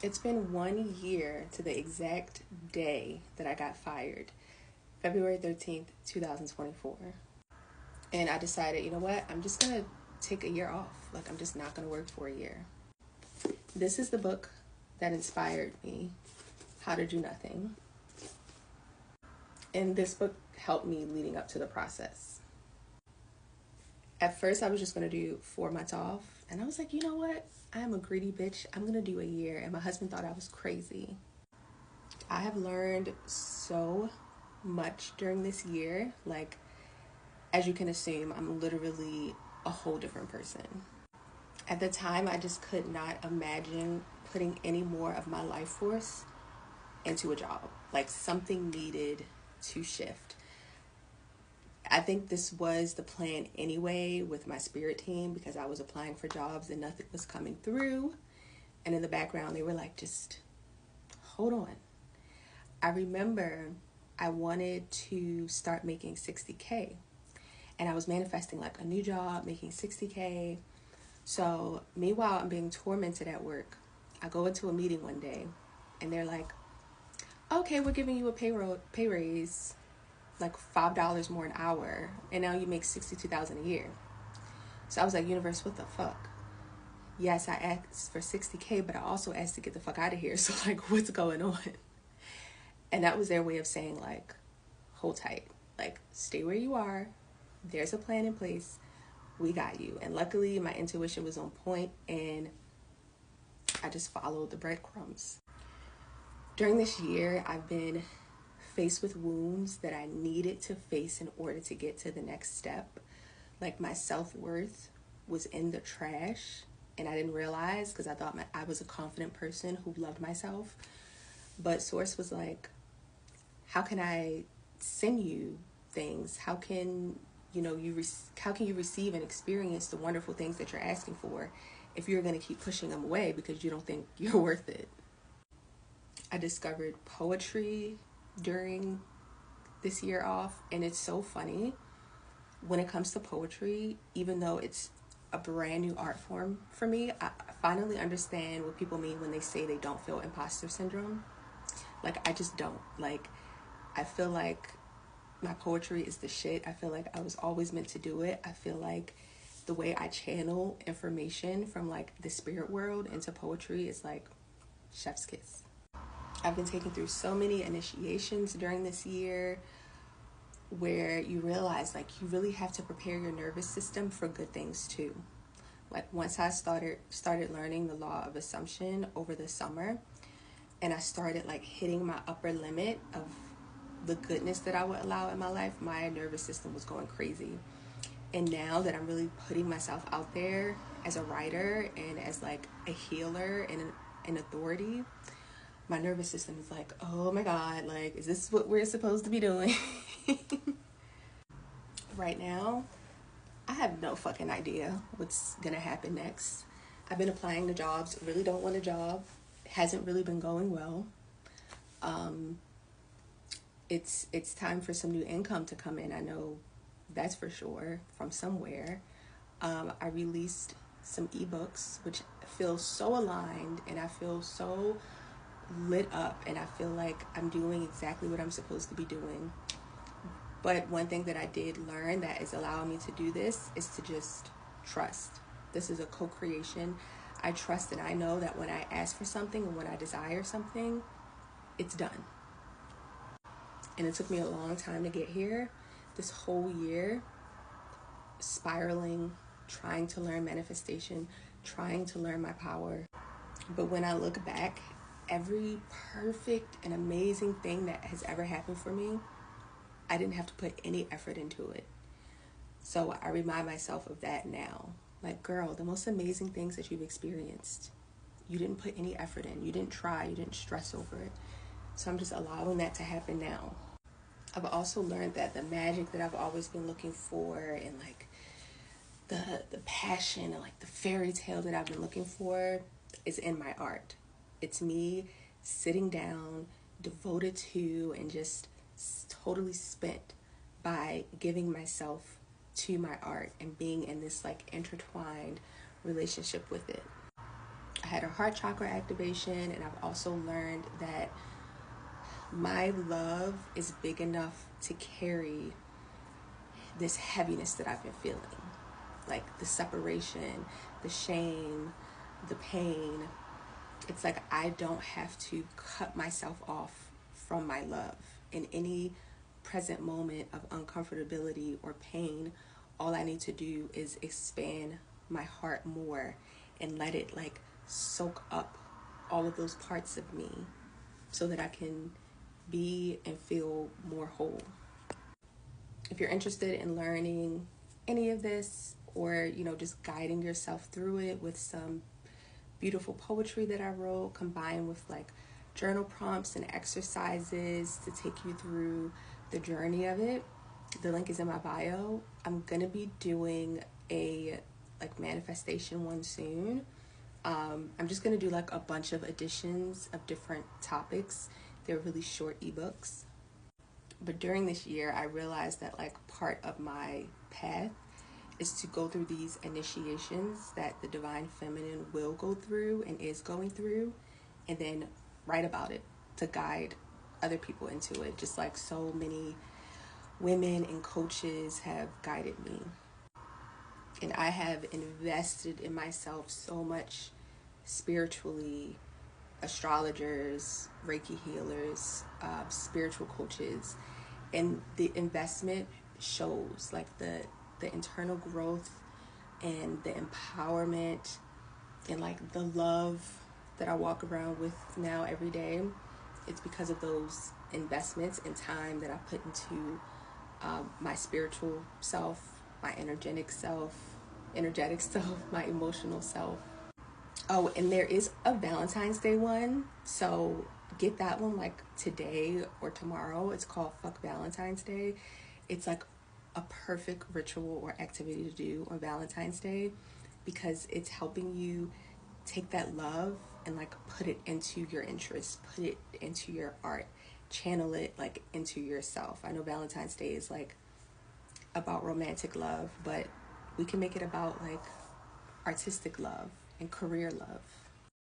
It's been 1 year to the exact day that I got fired, February 13th, 2024. And I decided, you know what? I'm just going to take a year off. Like, I'm just not going to work for a year. This is the book that inspired me, How to Do Nothing. And this book helped me leading up to the process. At first, I was just going to do 4 months off. And I was like, you know what? I am a greedy bitch. I'm going to do a year. And my husband thought I was crazy. I have learned so much during this year. Like, as you can assume, I'm literally a whole different person. At the time, I just could not imagine putting any more of my life force into a job. Like, something needed to shift. I think this was the plan anyway with my spirit team, because I was applying for jobs and nothing was coming through. And in the background, they were like, just hold on. I remember I wanted to start making 60K. And I was manifesting like a new job, making 60K. So meanwhile, I'm being tormented at work. I go into a meeting one day and they're like, okay, we're giving you a pay raise, like $5 more an hour. And now you make $62,000 a year. So I was like, universe, what the fuck? Yes, I asked for 60K, but I also asked to get the fuck out of here. So like, what's going on? And that was their way of saying like, hold tight, like stay where you are. There's a plan in place. We got you. And luckily my intuition was on point and I just followed the breadcrumbs. During this year, I've been faced with wounds that I needed to face in order to get to the next step. Like, my self-worth was in the trash and I didn't realize, because I thought I was a confident person who loved myself. But Source was like, how can I send you things? How can how can you receive and experience the wonderful things that you're asking for if you're going to keep pushing them away because you don't think you're worth it? I discovered poetry during this year off, and it's so funny when it comes to poetry. Even though it's a brand new art form for me, I finally understand what people mean when they say they don't feel imposter syndrome. Like, I just don't. Like, I feel like my poetry is the shit. I feel like I was always meant to do it. I feel like the way I channel information from like the spirit world into poetry is like chef's kiss. I've been taken through so many initiations during this year where you realize like you really have to prepare your nervous system for good things too. Like, once I started learning the law of assumption over the summer, and I started like hitting my upper limit of the goodness that I would allow in my life, my nervous system was going crazy. And now that I'm really putting myself out there as a writer and as like a healer and an authority, my nervous system is like, oh my God, like, is this what we're supposed to be doing? Right now, I have no fucking idea what's gonna happen next. I've been applying to jobs, really don't want a job. It hasn't really been going well. It's time for some new income to come in. I know that's for sure from somewhere. I released some ebooks, which feel so aligned, and I feel so lit up, and I feel like I'm doing exactly what I'm supposed to be doing. But one thing that I did learn that is allowing me to do this is to just trust. This is a co-creation. I trust and I know that when I ask for something and when I desire something, it's done. And it took me a long time to get here. This whole year, spiraling, trying to learn manifestation, trying to learn my power. But when I look back, every perfect and amazing thing that has ever happened for me, I didn't have to put any effort into it. So I remind myself of that now. Like, girl, the most amazing things that you've experienced, you didn't put any effort in. You didn't try. You didn't stress over it. So I'm just allowing that to happen now. I've also learned that the magic that I've always been looking for, and like the passion and like the fairy tale that I've been looking for, is in my art. It's me sitting down, devoted to, and just totally spent by giving myself to my art and being in this like intertwined relationship with it. I had a heart chakra activation, and I've also learned that my love is big enough to carry this heaviness that I've been feeling, like the separation, the shame, the pain. It's like I don't have to cut myself off from my love. In any present moment of uncomfortability or pain, all I need to do is expand my heart more and let it like soak up all of those parts of me so that I can be and feel more whole. If you're interested in learning any of this, or just guiding yourself through it with some beautiful poetry that I wrote combined with like journal prompts and exercises to take you through the journey of it, the link is in my bio. I'm gonna be doing a like manifestation one soon. I'm just gonna do like a bunch of editions of different topics. They're really short ebooks. But during this year, I realized that like part of my path is to go through these initiations that the divine feminine will go through and is going through, and then write about it to guide other people into it, just like so many women and coaches have guided me. And I have invested in myself so much spiritually, astrologers, Reiki healers, spiritual coaches, and the investment shows like the internal growth and the empowerment and like the love that I walk around with now every day. It's because of those investments and time that I put into my spiritual self, my energetic self, my emotional self. Oh, and there is a Valentine's Day one, so get that one like today or tomorrow. It's called Fuck Valentine's Day. It's like a perfect ritual or activity to do on Valentine's Day because it's helping you take that love and like put it into your interests, put it into your art, channel it like into yourself. I know Valentine's Day is like about romantic love, but we can make it about like artistic love and career love.